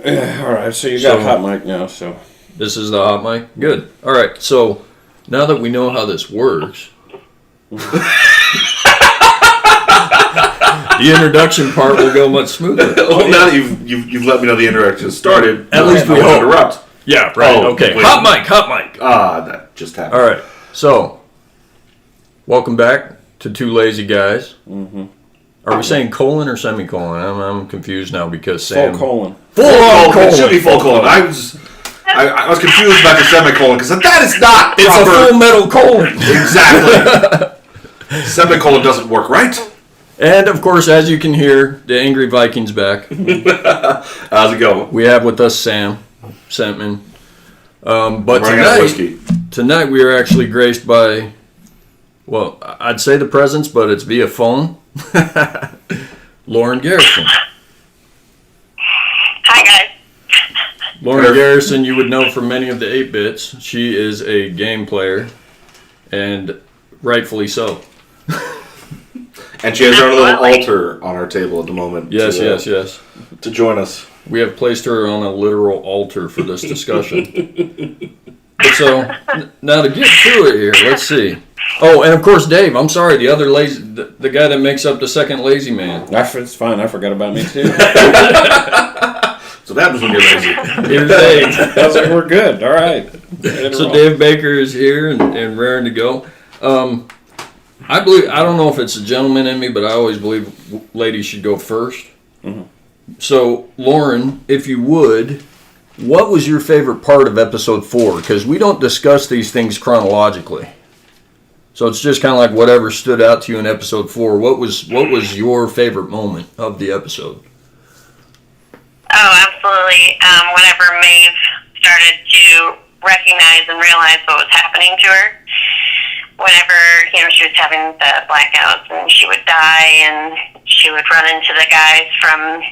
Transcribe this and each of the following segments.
All right, so you got a hot mic now, so. This is the hot mic? Good. All right, so now that we know how this works, the introduction part will go much smoother. Well, now that you've let me know the introduction started, at least we won't hope. interrupt. Yeah, right. Oh, okay. wait. Hot mic. That just happened. All right, so welcome back to Two Lazy Guys. Mm-hmm. Are we saying colon or semicolon? I'm confused now because Sam... Full colon. Full colon. It should be full colon. I was confused about the semicolon because that is not It's proper. a full metal colon. Exactly. Semicolon doesn't work, right? And, of course, as you can hear, the Angry Viking's back. How's it going? We have with us Sam Sentman. But Running out of whiskey. tonight we are actually graced by, well, I'd say the presence, but it's via phone. Lauren Garrison. Hi, guys. Lauren Garrison, you would know from many of the 8-bits. She is a game player, and rightfully so. And she has our little altar on our table at the moment. Yes. To join us. We have placed her on a literal altar for this discussion. So, now to get through it here, let's see. Oh, and of course, Dave. I'm sorry, the other lazy, the guy that makes up the second lazy man. It's fine. I forgot about me too. So that happens when you're lazy. Here's Dave. I was like, we're good. All right. So Dave Baker is here and raring to go. I don't know if it's a gentleman in me, but I always believe ladies should go first. Mm-hmm. So, Lauren, if you would, what was your favorite part of episode 4? Because we don't discuss these things chronologically. So it's just kind of like whatever stood out to you in episode 4. What was your favorite moment of the episode? Oh, absolutely. Whenever Maeve started to recognize and realize what was happening to her, whenever, she was having the blackouts and she would die and she would run into the guys from,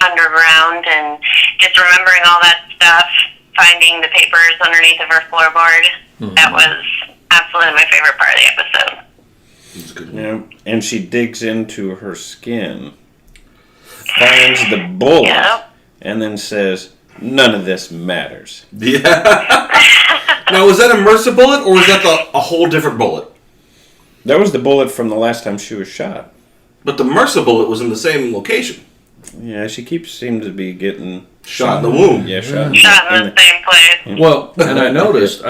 underground and just remembering all that stuff, finding the papers underneath of her floorboard, that was absolutely my favorite part of the episode. That's good. Yeah, and she digs into her skin, finds the bullet, and then says, "None of this matters." Yeah. Now, was that a MRSA bullet, or was that a whole different bullet? That was the bullet from the last time she was shot. But the MRSA bullet was in the same location. Yeah, she seems to be getting Shot in the womb. Yeah, shot in the same place. Well, and I noticed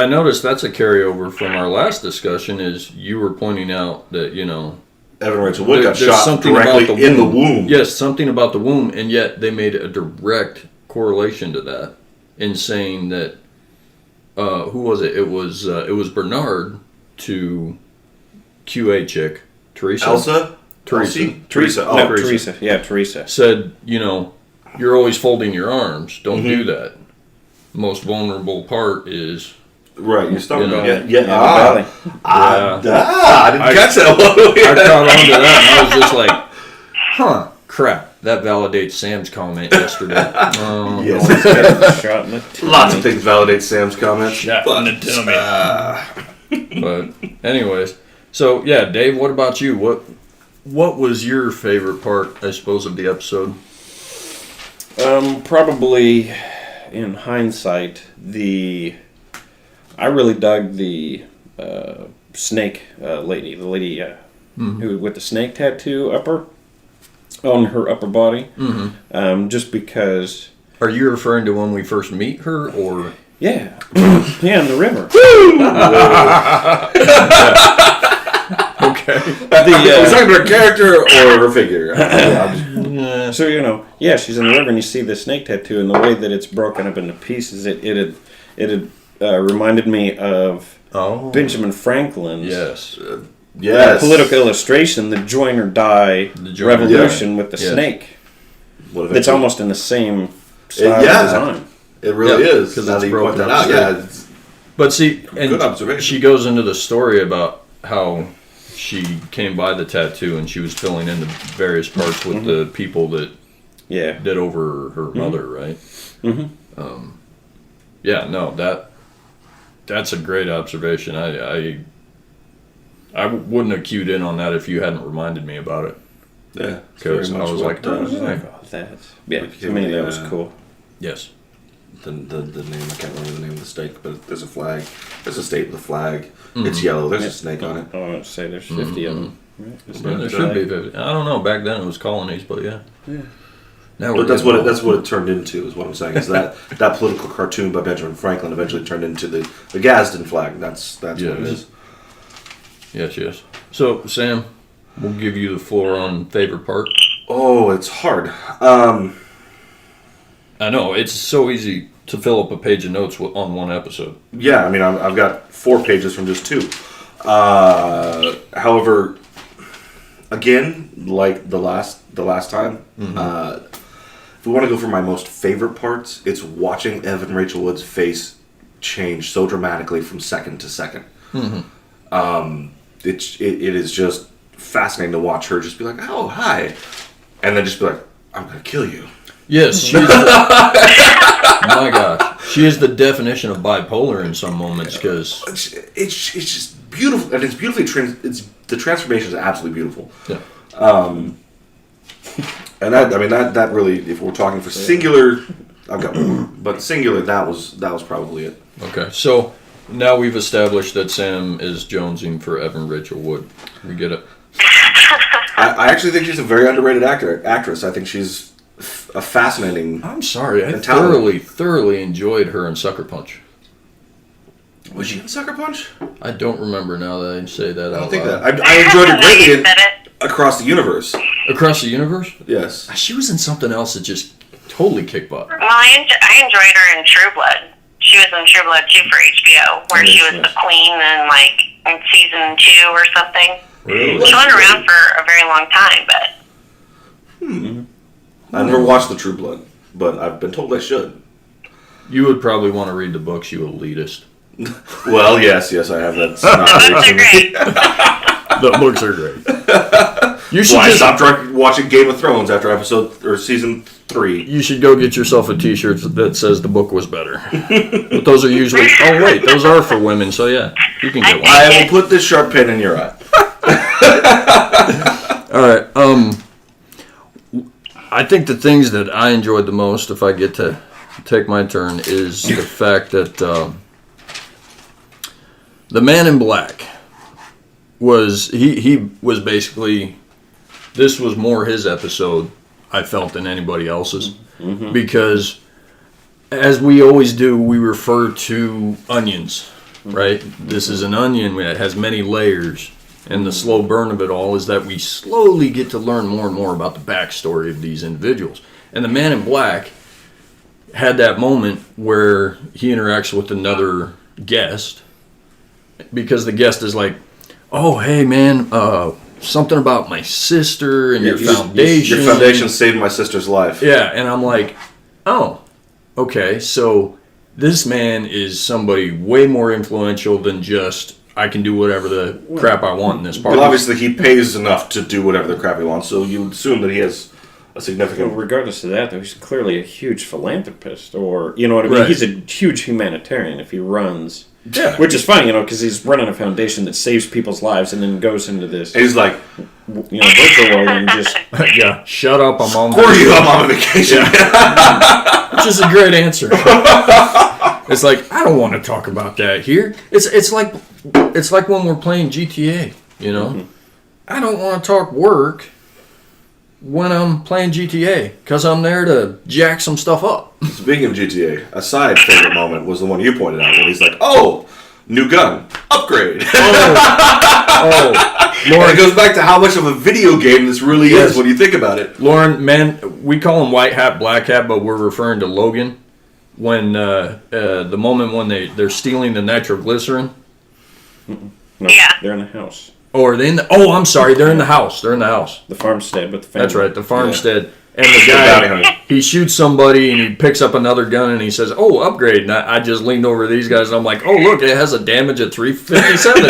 that's a carryover from our last discussion. Is you were pointing out that Evan Rachel Wood got there's shot something directly about in the womb. Yes, something about the womb, and yet they made a direct correlation to that in saying that who was it? It was Bernard to QA chick Teresa. Elsa. Teresa. Teresa. Oh, No, Teresa. Teresa. Yeah, Teresa. Said, you're always folding your arms. Don't do that. Most vulnerable part is Right, your stomach. belly. Belly. I didn't catch that one. I caught on to that, and I was just like, crap. That validates Sam's comment yesterday. Yes. Shot in the Lots of things validate Sam's comments. Shot in the tummy. But anyways, so yeah, Dave, what about you? What was your favorite part, I suppose, of the episode? Probably, in hindsight, I really dug the snake lady, the lady who with the snake tattoo on her upper body. Mm-hmm. Just because. Are you referring to when we first meet her, or? Yeah, in the river. Okay. Was talking about her character or her figure? So she's in the river, and you see the snake tattoo, and the way that it's broken up into pieces, it had reminded me of Benjamin Franklin's political illustration, the join or die revolution with the snake. That's almost in the same style of design. It really is. Because now it's that you point broken that up. out, But see, and good observation. She goes into the story about how she came by the tattoo and she was filling in the various parts with the people that did over her mother, right? Mm-hmm. That's a great observation. I wouldn't have cued in on that if you hadn't reminded me about it. Yeah, because I was like, that was cool. Yes. The name, I can't remember the name of the stake, but there's a flag. There's a stake with a flag. It's yellow. There's a snake on it. I want to say there's 50 of them. Right? Yeah, there should be 50. I don't know. Back then it was colonies, but yeah. Now But that's what it turned into. Is what I'm saying. Is that political cartoon by Benjamin Franklin eventually turned into the Gadsden flag. That's what it is. Yes. So Sam, we'll give you the floor on favorite part. Oh, it's hard. I know it's so easy to fill up a page of notes on one episode. Yeah, I mean, I've got 4 pages from just 2. However, again, like the last time, if we want to go for my most favorite parts, it's watching Evan Rachel Wood's face change so dramatically from second to second. It is just fascinating to watch her just be like, "Oh, hi," and then just be like, "I'm gonna kill you." Yes, she's my God, she is the definition of bipolar in some moments because it's just beautiful, and it's beautifully the transformation is absolutely beautiful. Yeah. And that really, if we're talking for singular, I've got more, but singular, that was probably it. Okay, so now we've established that Sam is jonesing for Evan Rachel Wood. We get it. I actually think she's a very underrated actress. I think she's a fascinating. I'm sorry, I talented. thoroughly enjoyed her in Sucker Punch. Was she in Sucker Punch? I don't remember now that I say that. I don't out think loud. that. I enjoyed her greatly in Across the Universe. Across the Universe? Yes. She was in something else that just totally kicked butt. Well, I enjoyed her in True Blood. She was in True Blood 2 for HBO, where she was the queen in season 2 or something. Really? She went around for a very long time, but... I've never watched The True Blood, but I've been told I should. You would probably want to read the books, you elitist. Well, yes, I have that. The books are great. You should I stopped watching Game of Thrones after season 3. You should go get yourself a T-shirt that says the book was better. But those are usually... Oh, wait, those are for women, so yeah, you can get one. I will put this sharp pen in your eye. All right, I think the things that I enjoyed the most, if I get to take my turn, is the fact that the Man in Black was... He was basically... This was more his episode, I felt, than anybody else's. Because, as we always do, we refer to onions, right? This is an onion that has many layers. And the slow burn of it all is that we slowly get to learn more and more about the backstory of these individuals. And the Man in Black had that moment where he interacts with another guest. Because the guest is like, "Oh, hey, man, something about my sister and your foundation. Your foundation saved my sister's life." Yeah, and I'm like, oh, okay, so this man is somebody way more influential than just, I can do whatever the crap I want in this party. Well, obviously he pays enough to do whatever the crap he wants, so you would assume that he has a significant... Well, regardless of that, though, he's clearly a huge philanthropist, or, you know what I mean? Right. He's a huge humanitarian if he runs... Yeah. Which is funny, because he's running a foundation that saves people's lives and then goes into this, He's like, virtual world and just... Yeah, shut up, I'm on "Screw you, I'm on vacation." Which is a great answer. It's like, I don't want to talk about that here. It's like when we're playing GTA, you know? I don't want to talk work when I'm playing GTA, because I'm there to jack some stuff up. Speaking of GTA, a side favorite moment was the one you pointed out when he's like, "Oh, new gun, upgrade." Oh, Lauren, it goes back to how much of a video game this really is when you think about it. Lauren, man, we call him White Hat, Black Hat, but we're referring to Logan. When the moment when they're stealing the nitroglycerin. No, Yeah. they're in the house. Or are they in the... Oh, I'm sorry, they're in the house. They're in the house. The farmstead with the family. That's right, the farmstead. Yeah. And the guy, he shoots somebody and he picks up another gun and he says, "Oh, upgrade." And I just leaned over to these guys and I'm like, "Oh, look, it has a damage of 357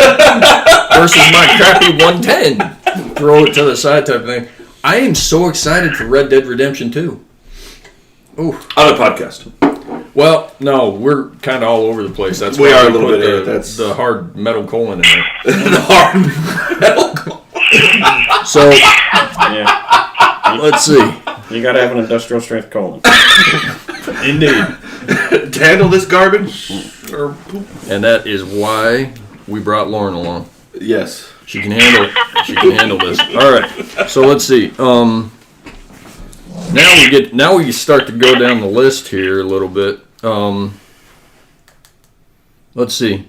versus my crappy 110. Throw it to the side type thing. I am so excited for Red Dead Redemption 2. Ooh. Other podcast. Well, no, we're kind of all over the place. That's We why are a we little put bit. the hard metal colon in there. The hard metal. So, Yeah. let's see. You got to have an industrial strength colon. Indeed. To handle this garbage or poop. And that is why we brought Lauren along. Yes. She can handle this. All right. So let's see. Now we start to go down the list here a little bit. Let's see.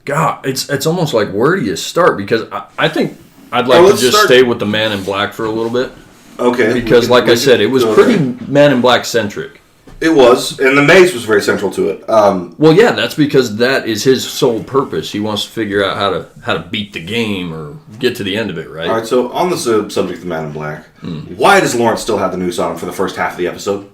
God, it's almost like where do you start? Because I think I'd like to just stay with the Man in Black for a little bit. Okay. Because like I said, it was pretty Man in Black centric. It was, and the maze was very central to it. Well, yeah, that's because that is his sole purpose. He wants to figure out how to beat the game or get to the end of it, right? All right, so on the subject of Man in Black, why does Lawrence still have the noose on him for the first half of the episode?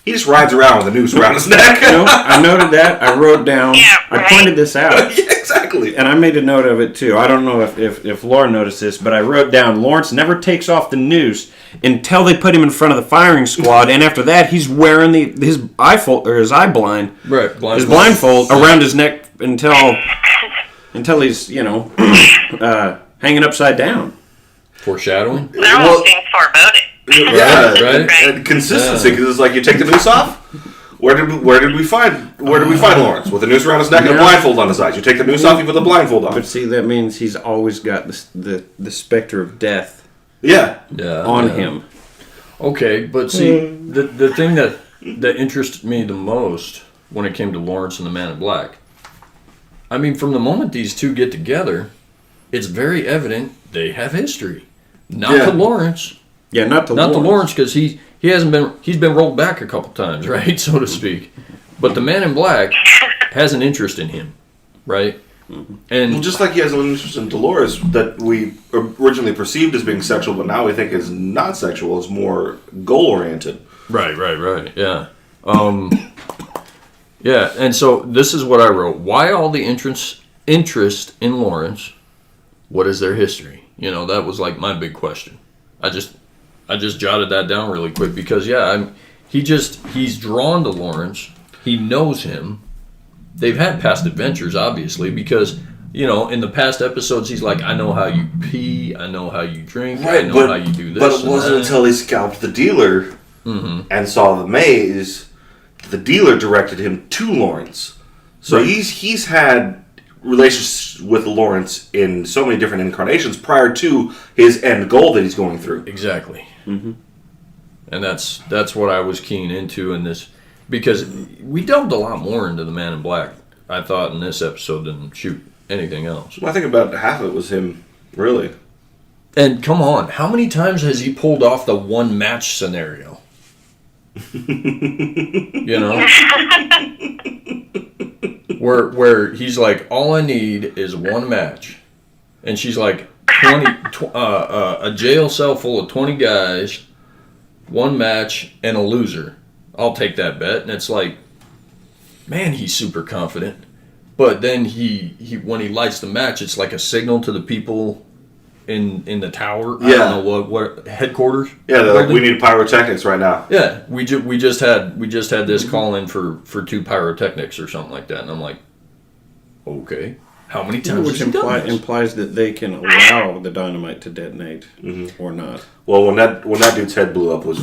He just rides around with a noose around his neck. I noted that. I wrote down. Yeah, right. I pointed this out. Yeah, exactly. And I made a note of it, too. I don't know if Laura noticed this, but I wrote down, Lawrence never takes off the noose until they put him in front of the firing squad, and after that, he's wearing his blindfold around his neck until he's, hanging upside down. Foreshadowing? They're almost being foreboding. Yeah, right. And consistency, because it's like you take the noose off. Where did we find Lawrence with a noose around his neck and a blindfold on his eyes? You take the noose off, you put the blindfold on. But see, that means he's always got the specter of death. On him. Okay, but see, the thing that interested me the most when it came to Lawrence and the Man in Black, I mean, from the moment these two get together, it's very evident they have history. Not to Lawrence. Yeah, not to Lawrence, because he's been rolled back a couple times, right, so to speak. But the Man in Black has an interest in him, right? And just like he has an interest in Dolores that we originally perceived as being sexual, but now we think is not sexual, is more goal oriented. Right. Yeah. Yeah, and so this is what I wrote. Why all the interest in Lawrence? What is their history? That was like my big question. I just jotted that down really quick because he's drawn to Lawrence. He knows him. They've had past adventures, obviously, because in the past episodes he's like, I know how you pee, I know how you drink, I know how you do this. But it wasn't until he scalped the dealer and saw the maze that the dealer directed him to Lawrence. So he's had relationships with Lawrence in so many different incarnations prior to his end goal that he's going through. Exactly. Mm-hmm. And that's what I was keen into in this, because we delved a lot more into the Man in Black, I thought, in this episode than anything else. Well, I think about half of it was him, really. And come on, how many times has he pulled off the one match scenario? Where he's like, all I need is one match, and she's like, a jail cell full of 20 guys, one match, and a loser. I'll take that bet. And it's like, man, he's super confident. But then he when he lights the match, it's like a signal to the people in the tower. I don't know what headquarters. Yeah, we need pyrotechnics right now. Yeah, we just had this call in for 2 pyrotechnics or something like that, and I'm like, okay, how many times? Which implies that they can allow the dynamite to detonate or not. Well, when that dude's head blew up was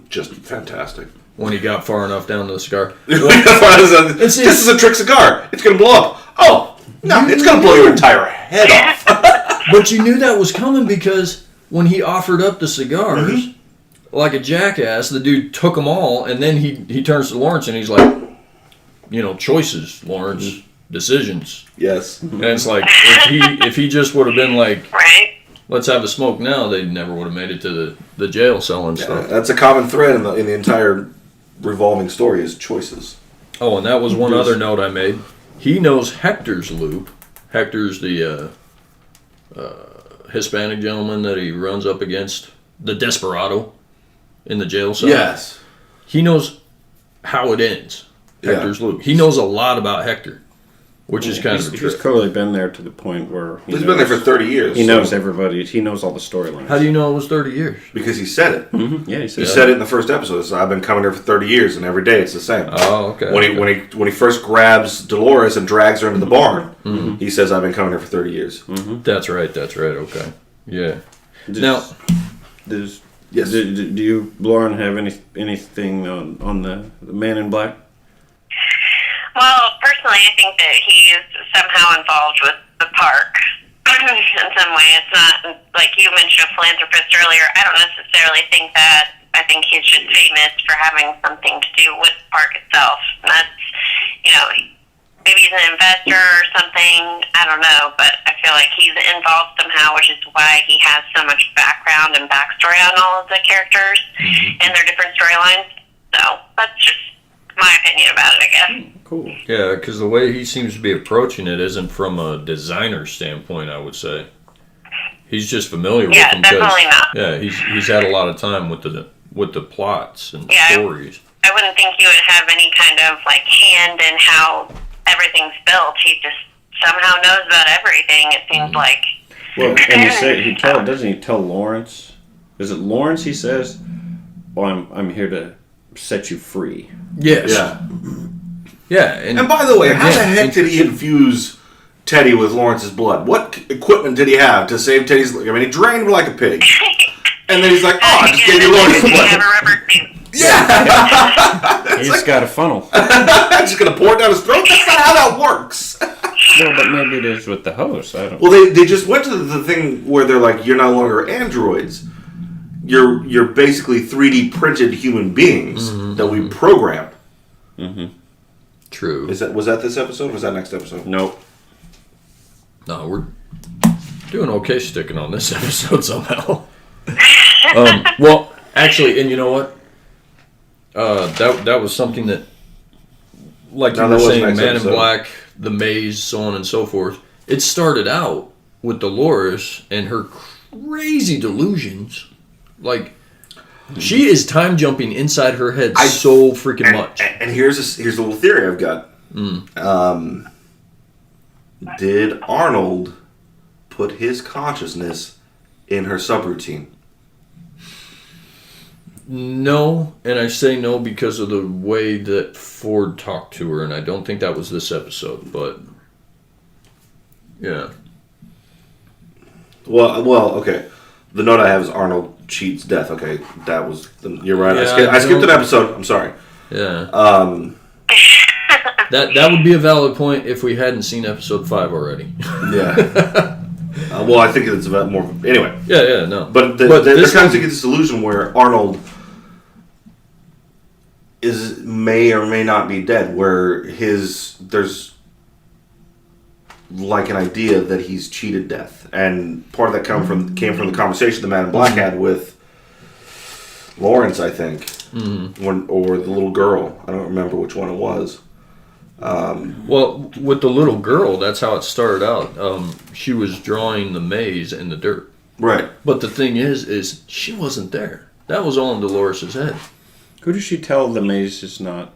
just fantastic. When he got far enough down to the cigar. This is a trick cigar. It's going to blow up. Oh, no, it's going to blow your entire head off. But you knew that was coming because when he offered up the cigars, like a jackass, the dude took them all, and then he turns to Lawrence and he's like, choices, Lawrence, decisions. Yes. And it's like, if he just would have been like, right, let's have a smoke now, they never would have made it to the jail cell and stuff. That's a common thread in the entire revolving story is choices. Oh, and that was one other note I made. He knows Hector's loop. Hector's the Hispanic gentleman that he runs up against, the desperado in the jail cell. Yes. He knows how it ends. Hector's loop. He knows a lot about Hector, which is kind of a trick. He's clearly been there to the point where he's been there for 30 years. He knows everybody. He knows all the storylines. How do you know it was 30 years? Because he said it. Mm-hmm. Yeah, he said it in the first episode. So I've been coming here for 30 years, and every day it's the same. Oh, okay. When he first grabs Dolores and drags her into the barn, he says, "I've been coming here for 30 years." Mm-hmm. That's right. Okay. Yeah. Does Yes. Do you, Lauren, have anything on the Man in Black? Well, personally, I think that he is somehow involved with the park in some way. It's not, like you mentioned, a philanthropist earlier. I don't necessarily think that. I think he's just famous for having something to do with the park itself. And that's, maybe he's an investor or something. I don't know, but I feel like he's involved somehow, which is why he has so much background and backstory on all of the characters and their different storylines. So that's just my opinion about it, I guess. Cool. Yeah, because the way he seems to be approaching it isn't from a designer standpoint, I would say. He's just familiar with them. Definitely not. Yeah, he's had a lot of time with the plots and stories. I wouldn't think he would have any kind of hand in how everything's built. He just somehow knows about everything, it seems like. Well, and you say doesn't he tell Lawrence? Is it Lawrence he says, "Well, I'm here to set you free." Yes. Yeah. Yeah. And by the way, how the heck did he infuse Teddy with Lawrence's blood? What equipment did he have to save Teddy's? I mean, he drained him like a pig. And then he's like, I just gave you Lawrence's blood. Have a rubber suit. Yeah. He's got a funnel. I'm just going to pour it down his throat? That's not how that works. No, but maybe it is with the host. I don't. Well, they just went to the thing where they're like, you're no longer androids. You're basically 3D printed human beings that we programmed. Mm-hmm. True. Was that this episode or was that next episode? Nope. No, we're doing okay sticking on this episode somehow. Well, actually, and you know what? That was something that, like you were saying, Man in Black, The Maze, so on and so forth. It started out with Dolores and her crazy delusions. Like, she is time jumping inside her head so freaking much. And here's a little theory I've got. Did Arnold put his consciousness in her subroutine? No, and I say no because of the way that Ford talked to her, and I don't think that was this episode, but yeah. Well, okay. The note I have is Arnold cheats death. Okay, that was you're right. Yeah, I skipped an episode. I'm sorry. Yeah. That would be a valid point if we hadn't seen episode 5 already. Yeah. Well, I think it's about more. Anyway. Yeah, no. But they're trying to get this illusion where Arnold may or may not be dead. Where there's like an idea that he's cheated death, and part of that came from the conversation the Man in Black had with Lawrence, I think, or the little girl. I don't remember which one it was. Well, with the little girl, that's how it started out. She was drawing the maze in the dirt. Right. But the thing is she wasn't there. That was all in Dolores' head. Who does she tell the maze is not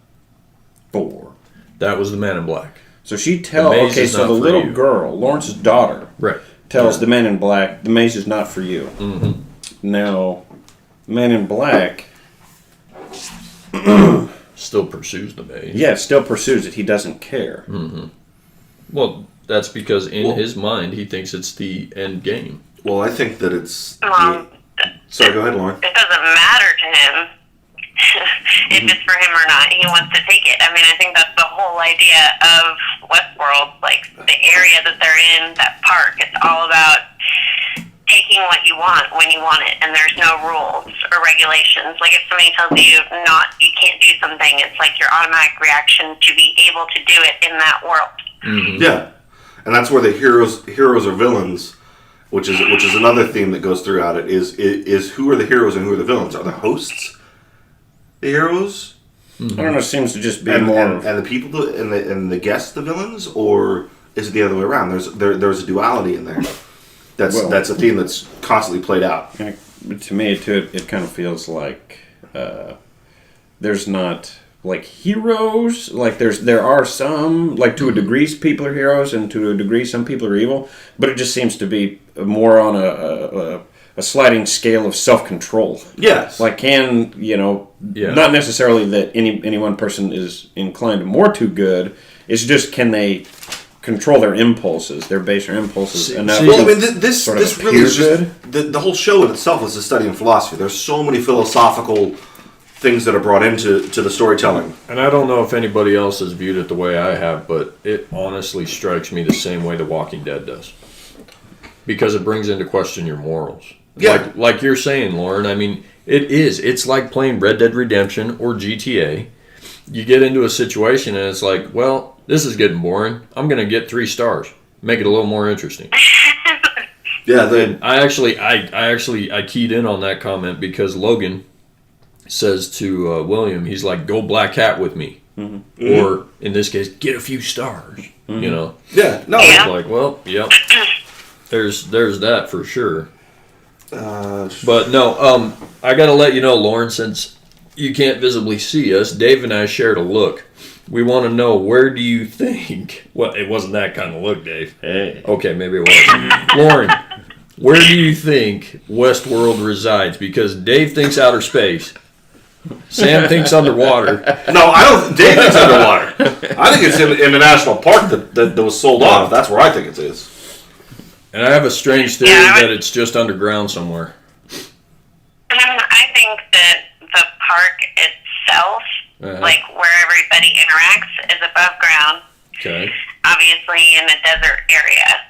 for? That was the Man in Black. So she tells... Okay, so the little girl, Lawrence's daughter, tells the Man in Black, the maze is not for you. Mm-hmm. Now, Man in Black... still pursues the maze. Yeah, still pursues it. He doesn't care. Mm-hmm. Well, that's because in his mind, he thinks it's the end game. Well, I think that it's... Sorry, go ahead, Lauren. It doesn't matter to him if it's for him or not. He wants to take it. I mean, I think that's the whole idea of Westworld, like the area that they're in, that park. It's all about taking what you want when you want it, and there's no rules or regulations. Like if somebody tells you you can't do something, it's like your automatic reaction to be able to do it in that world. Mm-hmm. Yeah, and that's where the heroes or villains, which is another theme that goes throughout it, is who are the heroes and who are the villains? Are the hosts the heroes? Mm-hmm. I don't know. It seems to just be and more the people and the guests the villains, or is it the other way around? There's a duality in there. That's a theme that's constantly played out. To me, it kind of feels like there's not like heroes. Like there are some, like to a degree, people are heroes, and to a degree, some people are evil. But it just seems to be more on a sliding scale of self-control. Yes. Like not necessarily that any one person is inclined more to good. It's just can they control their impulses, their baser impulses. Enough well, I mean, this sort of really is just the whole show in itself is a study in philosophy. There's so many philosophical things that are brought into the storytelling. And I don't know if anybody else has viewed it the way I have, but it honestly strikes me the same way The Walking Dead does. Because it brings into question your morals. Yeah. Like you're saying, Lauren, I mean, it is. It's like playing Red Dead Redemption or GTA. You get into a situation and it's like, well, this is getting boring. I'm going to get 3 stars. Make it a little more interesting. Yeah, I keyed in on that comment because Logan says to William, he's like, go Black Hat with me. Mm-hmm. Or, in this case, get a few stars. Mm-hmm. You know? Yeah, no. It's like, well, yep. There's that for sure. But no, I got to let you know, Lauren, since you can't visibly see us, Dave and I shared a look. We want to know, where do you think... Well, it wasn't that kind of look, Dave. Hey. Okay, maybe it was. Lauren, where do you think Westworld resides? Because Dave thinks outer space. Sam thinks underwater. No, I don't. Dave thinks underwater. I think it's in the national park that was sold off. That's where I think it is. And I have a strange theory that it's just underground somewhere. I think that the park itself, like where everybody interacts, is above ground. Okay. Obviously in a desert area.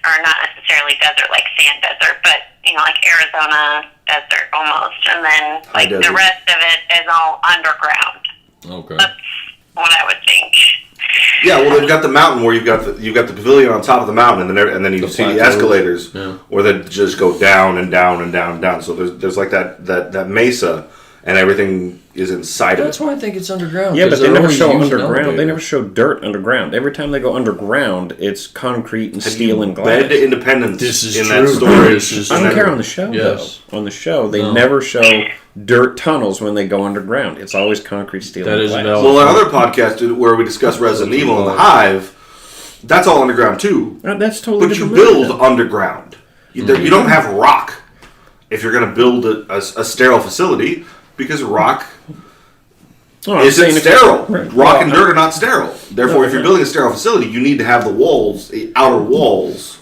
Or not necessarily desert, like sand desert, but, like Arizona desert almost. And then, like, the rest of it is all underground. Okay. That's what I would think. Yeah, well, they've got the mountain where you've got the pavilion on top of the mountain, and then you see the escalators, where they just go down and down and down and down. So there's like that mesa, and everything is inside of it. That's why I think it's underground. Yeah, but they never show underground. They never show dirt underground. Every time they go underground, it's concrete and steel and glass. Bed to independence. This is in true. that story. I don't care on the show. Yes. Though. On the show, they never show dirt tunnels when they go underground. It's always concrete, steel, and glass. Well, our other podcast where we discuss Resident Evil and the Hive, that's all underground too. That's totally different. But you build underground. You don't have rock if you're going to build a sterile facility, because rock isn't sterile. Right. Rock and dirt are not sterile. Therefore, if you're building a sterile facility, you need to have the outer walls.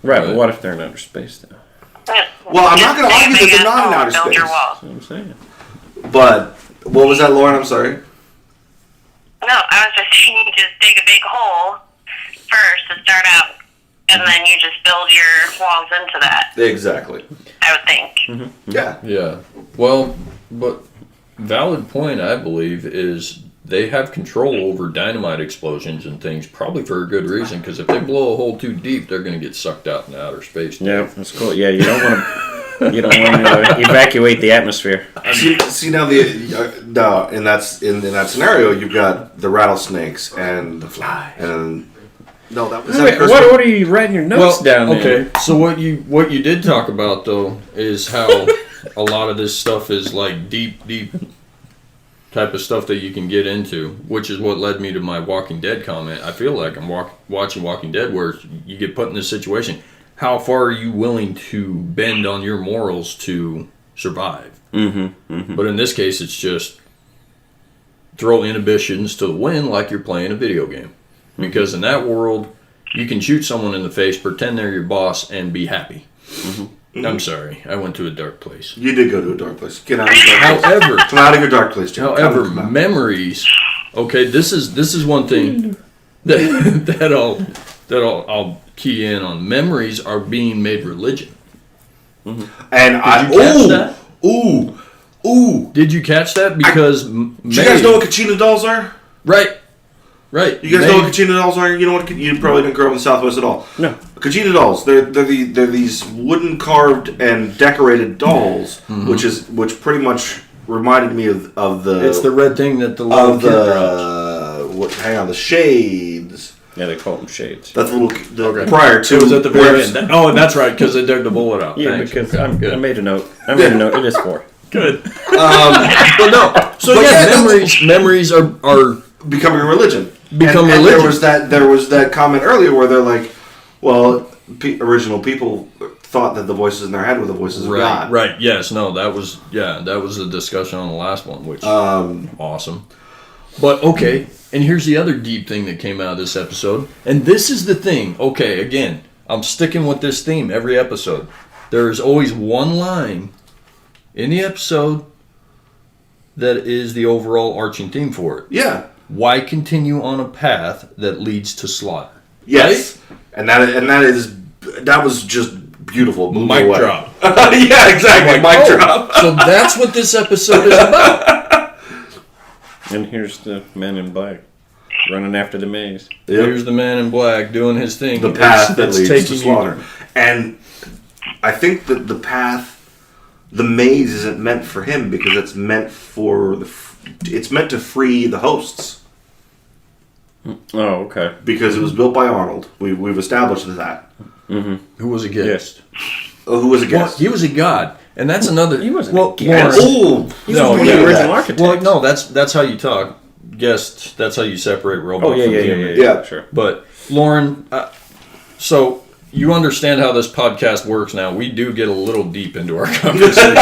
Right, but what if they're in outer space, though? Well, I'm not going to argue that they're not in outer space. That's what I'm saying. But, what was that, Lauren? I'm sorry. No, I was just saying you just dig a big hole first to start out, and then you just build your walls into that. Exactly. I would think. Mm-hmm. Yeah. Yeah. Well, but valid point, I believe, is they have control over dynamite explosions and things, probably for a good reason, because if they blow a hole too deep, they're going to get sucked out into outer space. Yeah, that's cool. Yeah, you don't want to evacuate the atmosphere. See now in that scenario, you've got the rattlesnakes and the fly and. No, that was what are you writing your notes down there? Okay, so what you did talk about, though, is how a lot of this stuff is like deep type of stuff that you can get into, which is what led me to my Walking Dead comment. I feel like I'm watching Walking Dead, where you get put in this situation. How far are you willing to bend on your morals to survive? Mm-hmm, mm-hmm. But in this case, it's just throw inhibitions to the wind like you're playing a video game. Because in that world, you can shoot someone in the face, pretend they're your boss, and be happy. Mm-hmm. I'm sorry, I went to a dark place. You did go to a dark place. Get out of your dark place. Come out of your dark place, Jim. However, memories. Okay, this is one thing that I'll key in on. Memories are being made religion. Mm-hmm. And Did you catch that? Because do you guys know what Kachina dolls are? Right. You guys know what Kachina dolls are? You know what? You probably didn't grow up in the Southwest at all. No. Kachina dolls. They're these wooden carved and decorated dolls, which pretty much reminded me of the. It's the red thing that the little kid drops. Hang on, the shades. Yeah, they call them shades. That's prior to. It was at the very end. Oh, that's right, because they dug the bullet out. Yeah, Thanks. because I made a note. It is 4. Good. But no. So memories are becoming a religion. And there was that comment earlier where they're like, well, original people thought that the voices in their head were the voices of God. Right. Yes. No. That was the discussion on the last one, which awesome. But okay, And here's the other deep thing that came out of this episode. And this is the thing. Okay, again, I'm sticking with this theme every episode. There is always one line in the episode that is the overall arching theme for it. Yeah. Why continue on a path that leads to slaughter? Yes. Right? That was just beautiful. Mic drop. Yeah, exactly. Mic drop. So that's what this episode is about. And here's the man in black running after the maze. Yep. Here's the man in black doing his thing. The path that leads to slaughter. And I think that the maze isn't meant for him because it's meant to free the hosts. Oh, okay. Because it was built by Arnold. We've established that. Mm-hmm. Who was a guest? Oh, who was a guest? Well, he was a god, and that's another. He wasn't a guest. Oh, he was one of the original architects. Well, no, that's how you talk. Guest. That's how you separate robot from human. Yeah, sure. But Lauren, so you understand how this podcast works now. We do get a little deep into our conversations.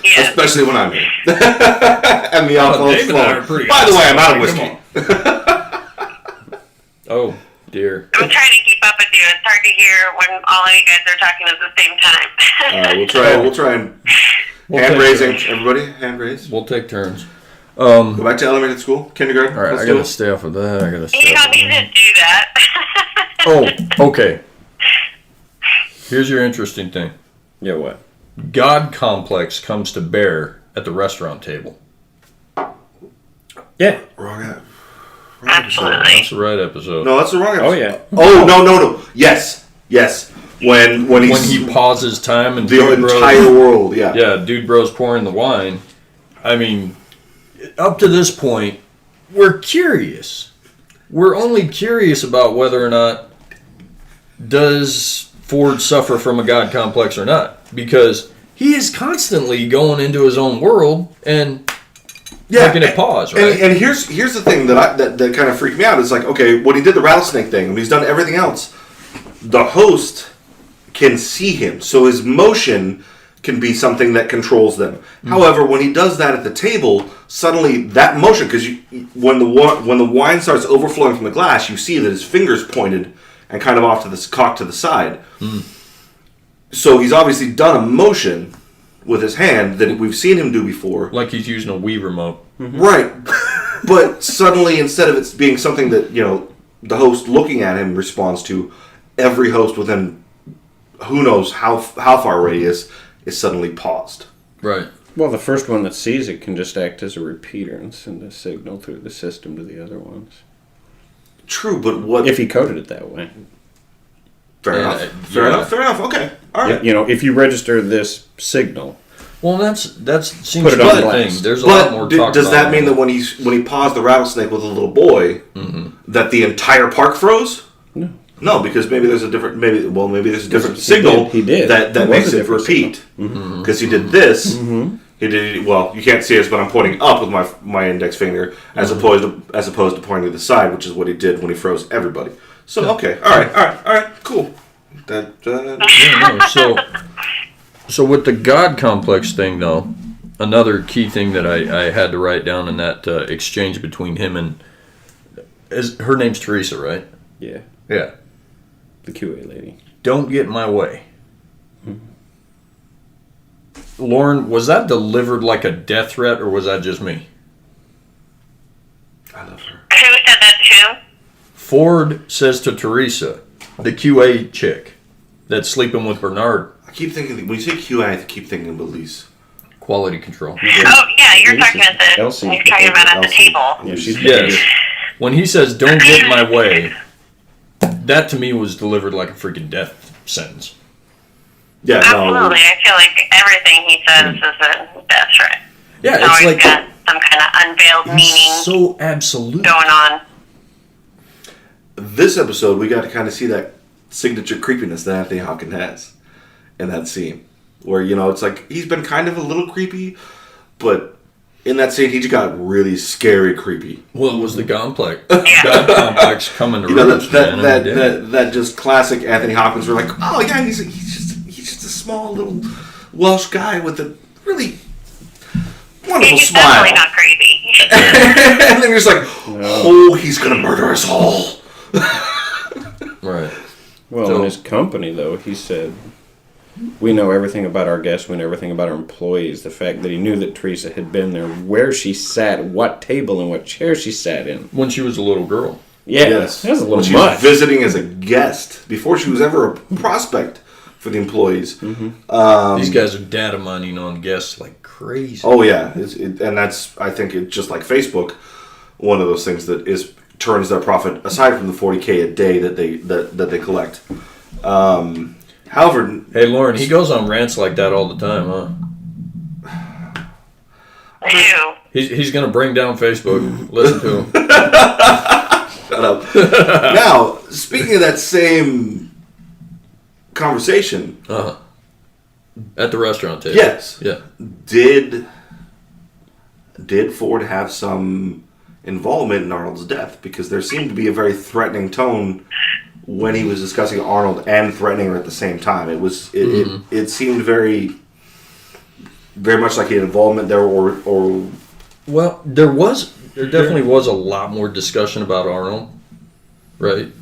Yes. Especially when I'm here. And the alcohol is flowing. By the way, I'm out of whiskey. Oh, dear. I'm trying to keep up with you. It's hard to hear when all of you guys are talking at the same time. We'll try and hand raising. Everybody, hand raise. We'll take turns. Go back to elementary school, kindergarten. All right, I gotta stay off of that. You don't need to do that. Oh, okay. Here's your interesting thing. Yeah, what? God complex comes to bear at the restaurant table. Yeah. Wrong Absolutely. That's the right episode. No, that's the wrong episode. Oh, yeah. Oh, no. Yes. When he pauses time and the entire world, yeah. Yeah, Dude Bro's pouring the wine. I mean, up to this point, we're curious. We're only curious about whether or not does Ford suffer from a God complex or not. Because he is constantly going into his own world and making it pause, right? And here's the thing that kind of freaked me out. It's like, okay, when he did the rattlesnake thing, when he's done everything else, the host can see him. So his motion can be something that controls them. Mm-hmm. However, when he does that at the table, suddenly that motion, because when the wine starts overflowing from the glass, you see that his finger's pointed and kind of off to the cocked to the side. Mm. So he's obviously done a motion with his hand that we've seen him do before. Like he's using a Wii remote. Mm-hmm. Right. But suddenly, instead of it being something that, the host looking at him responds to, every host within who knows how far radius is suddenly paused. Right. Well, the first one that sees it can just act as a repeater and send a signal through the system to the other ones. True, but what... If he coded it that way. Fair enough. Okay. All right. If you register this signal... Well, that seems put it on the thing. There's a lot more talk does that mean that when he paused the rattlesnake with a little boy, that the entire park froze? No. No, because maybe there's a different signal that makes it repeat. Because he did this. Mm-hmm. He did you can't see us, but I'm pointing up with my index finger as opposed to pointing to the side, which is what he did when he froze everybody. So okay, all right, cool. So with the God complex thing, though, another key thing that I had to write down in that exchange between him and her name's Teresa, right? Yeah. Yeah. The QA lady. Don't get in my way. Lauren, was that delivered like a death threat, or was that just me? I love her. Who said that to him? Ford says to Teresa, the QA chick that's sleeping with Bernard. I keep thinking, when you say QA, I keep thinking of Elise. Quality control. Oh, yeah, you're talking about you're talking about at the table. Yeah, she's yes. When he says, don't get in my way, that to me was delivered like a freaking death sentence. Yeah, absolutely. I feel like everything he says is a death threat. Yeah, it's always got some kind of unveiled meaning. So absolute going on. This episode, we got to kind of see that signature creepiness that Anthony Hopkins has in that scene, where it's like he's been kind of a little creepy, but in that scene he just got really scary creepy. Well, it was the complex, God complex coming to roost, that just classic Anthony Hopkins. We're like, oh yeah, he's just a small little Welsh guy with a really wonderful he's smile. Definitely not crazy. And then you're just like, oh, he's going to murder us all. Right. Well, in his company, though, he said, we know everything about our guests, we know everything about our employees. The fact that he knew that Teresa had been there, where she sat, what table and what chair she sat in. When she was a little girl. Yeah, yes. That was a little much. She was visiting as a guest before she was ever a prospect for the employees. Mm-hmm. These guys are data mining on guests like crazy. Oh, yeah. And that's, I think, just like Facebook, one of those things that turns their profit, aside from the $40K a day that they collect. However... Hey, Lauren, he goes on rants like that all the time, huh? Ew. He's going to bring down Facebook. Listen to him. Shut up. Now, speaking of that same conversation... Uh-huh. At the restaurant table. Yes. Yeah. Did Ford have some involvement in Arnold's death? Because there seemed to be a very threatening tone when he was discussing Arnold and threatening her at the same time. It seemed very much like he had involvement there, or well, there definitely was a lot more discussion about Arnold, right?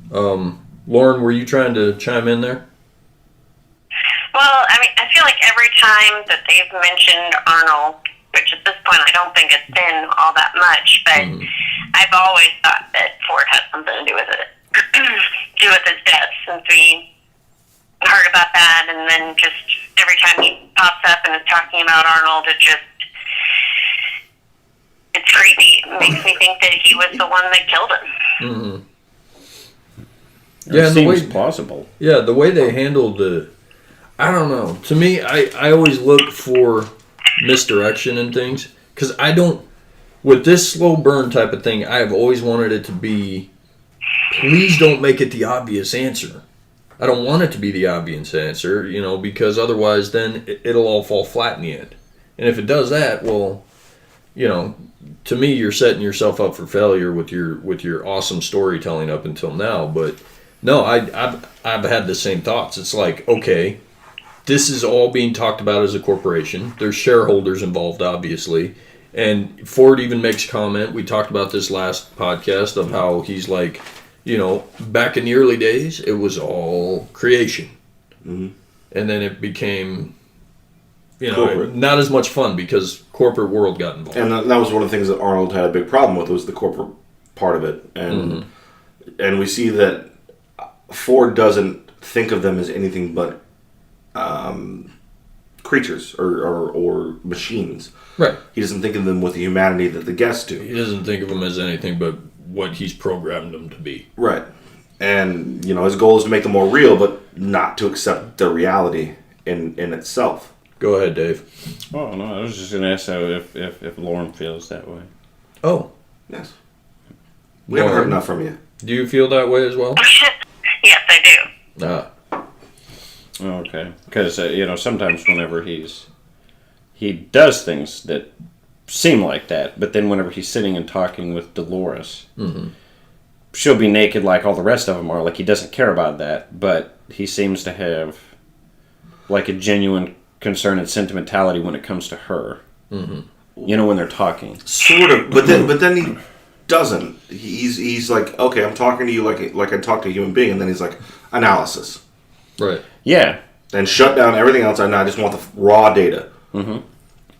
Lauren, were you trying to chime in there? Well, I mean, I feel like every time that they've mentioned Arnold, which at this point I don't think it's been all that much, but I've always thought that Ford had something to do with it, do with his death, since we heard about that, and then just every time he pops up and is talking about Arnold, it's creepy. It makes me think that he was the one that killed him. Mm-hmm. Yeah, it seems plausible. Yeah, the way they handled I don't know. To me, I always look for misdirection in things, because with this slow burn type of thing, I have always wanted it to be, please don't make it the obvious answer. I don't want it to be the obvious answer, because otherwise then it'll all fall flat in the end. And if it does that, well, to me, you're setting yourself up for failure with your awesome storytelling up until now. But no, I've had the same thoughts. It's like, okay, this is all being talked about as a corporation. There's shareholders involved, obviously. And Ford even makes a comment. We talked about this last podcast of how he's like, back in the early days, it was all creation. Mm-hmm. And then it became, not as much fun because corporate world got involved. And that was one of the things that Arnold had a big problem with, was the corporate part of it. And and we see that Ford doesn't think of them as anything but creatures or machines. Right. He doesn't think of them with the humanity that the guests do. He doesn't think of them as anything but what he's programmed them to be. Right. And, his goal is to make them more real, but not to accept their reality in itself. Go ahead, Dave. Oh, no, I was just going to ask if Lauren feels that way. Oh. Yes. We haven't heard enough from you. Do you feel that way as well? Yes, I do. Okay. Because, sometimes whenever he does things that seem like that, but then whenever he's sitting and talking with Dolores, she'll be naked like all the rest of them are. Like, he doesn't care about that, but he seems to have, like, a genuine concern and sentimentality when it comes to her. Mm-hmm. When they're talking. Sort of, but then he doesn't. He's like, okay, I'm talking to you like I talk to a human being, and then he's like, analysis. Right. Yeah. And shut down everything else, and I just want the raw data. Mm-hmm.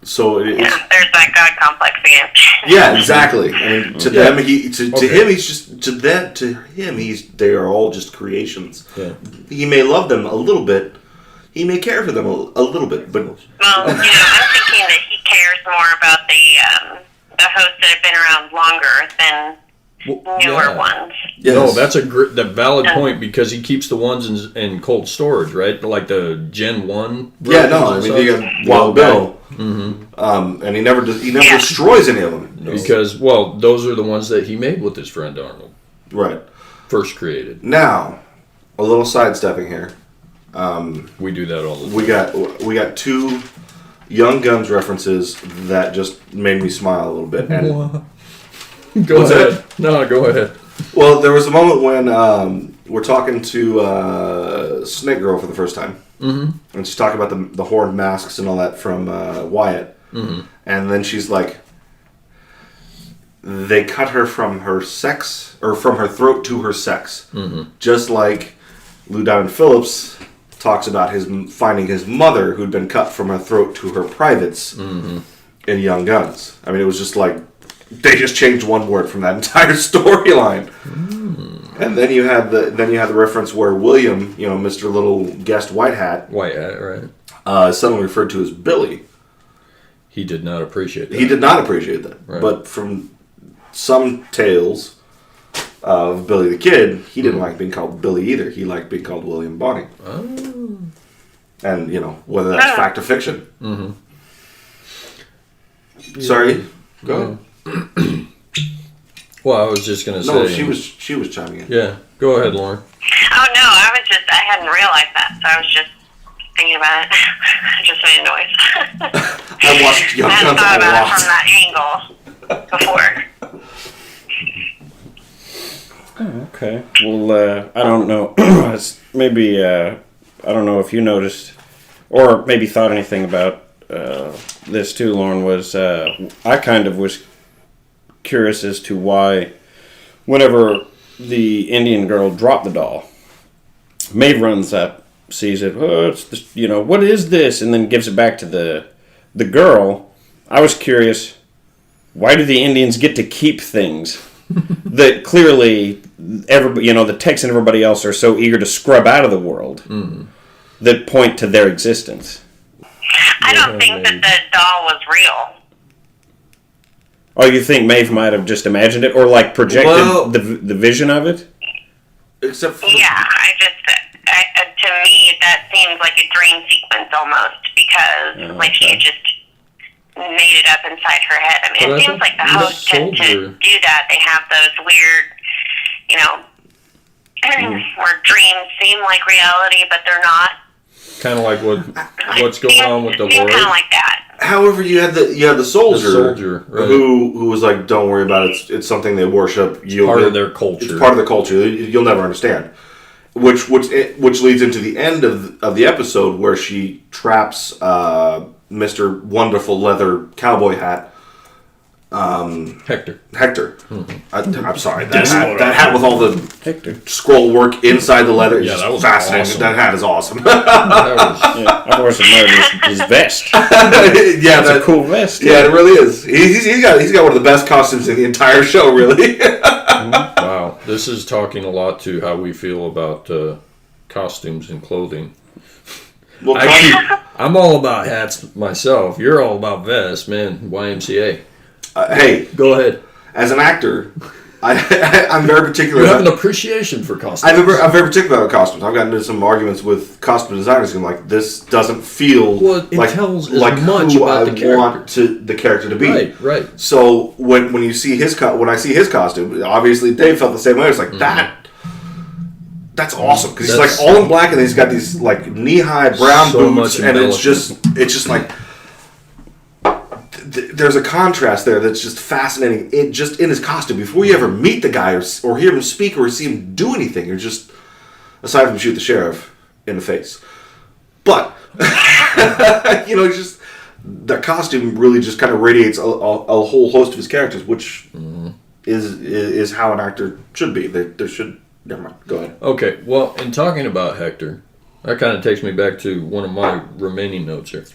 So there's that God complex again. Yeah, exactly. I mean, to them, they are all just creations. Yeah. He may love them a little bit. He may care for them a little bit, but I'm thinking that he cares more about the hosts that have been around longer than newer ones. Yes. No, that's a valid point, because he keeps the ones in cold storage, right? Like the Gen 1. Yeah, no, I mean, you got Wild Bill. Mm-hmm. And he never destroys any of them. No. Because, those are the ones that he made with his friend Arnold. Right. First created. Now, a little sidestepping here. We do that all the time. We got two Young Guns references that just made me smile a little bit. And go ahead. No, go ahead. Well, there was a moment when we're talking to Snake Girl for the first time. Mm-hmm. And she's talking about the horned masks and all that from Wyatt. Mm-hmm. And then she's like, they cut her from her sex, or from her throat to her sex. Mm-hmm. Just like Lou Diamond Phillips talks about finding his mother, who'd been cut from her throat to her privates in Young Guns. I mean, it was just like, they just changed one word from that entire storyline. Mm. And then you had the reference where William, Mr. Little Guest White Hat, right, suddenly referred to as Billy. He did not appreciate that. He did not appreciate that. Right. But from some tales of Billy the Kid, he didn't like being called Billy either. He liked being called William Bonney. Oh. And, whether that's fact or fiction. Mm-hmm. Sorry? Go ahead. Well, I was just going to say... No, she was chiming in. Yeah. Go ahead, Lauren. Oh, no, I hadn't realized that, so I was just thinking about it. I just made a noise. I watched Young Guns a thought about lot. it from that angle before. Oh, okay. Well, I don't know. Maybe, I don't know if you noticed, or maybe thought anything about this too, Lauren, was I kind of was curious as to why whenever the Indian girl dropped the doll, Maeve runs up, sees it, it's this, what is this? And then gives it back to the girl. I was curious, why do the Indians get to keep things that clearly everybody, the Tex and everybody else are so eager to scrub out of the world that point to their existence? I don't think that the doll was real. Oh, you think Maeve might have just imagined it, or like projected the vision of it? Except for... Yeah, to me, that seems like a dream sequence almost, because she had just made it up inside her head. I mean, it seems like the host tend to do that. They have those weird, where dreams seem like reality, but they're not. Kind of like what's going on with the Lord. Kind of like that. However, you had the soldier, right. who was like, "Don't worry about it. It's something they worship. Part of their culture. It's part of their culture. You'll never understand." Which leads into the end of the episode where she traps Mr. Wonderful Leather Cowboy Hat. Hector. Mm-hmm. I'm sorry. That hat with all the Hector scroll work inside the leather is that was fascinating. Awesome. That hat is awesome. I've always admired his vest. Yeah, that's a cool vest. Yeah, it really is. He's got one of the best costumes in the entire show, really. Wow, this is talking a lot to how we feel about costumes and clothing. Well, I'm all about hats myself. You're all about vests, man. YMCA. Hey, go ahead. As an actor, I'm very particular. You have an appreciation for costumes. I'm very particular about costumes. I've gotten into some arguments with costume designers, and like, this doesn't feel like tells like as much who about I the character. want the character to be. Right. So when you see when I see his costume, obviously Dave felt the same way. It's like that's awesome, because he's like all in black, and then he's got these like knee-high brown boots, and it's just like. There's a contrast there that's just fascinating. Just in his costume, before you ever meet the guy or hear him speak or see him do anything, you're just, aside from shoot the sheriff in the face. But just the costume really just kind of radiates a whole host of his characters, which is how an actor should be. There should. Never mind. Go ahead. Okay. Well, in talking about Hector, that kind of takes me back to one of my remaining notes here.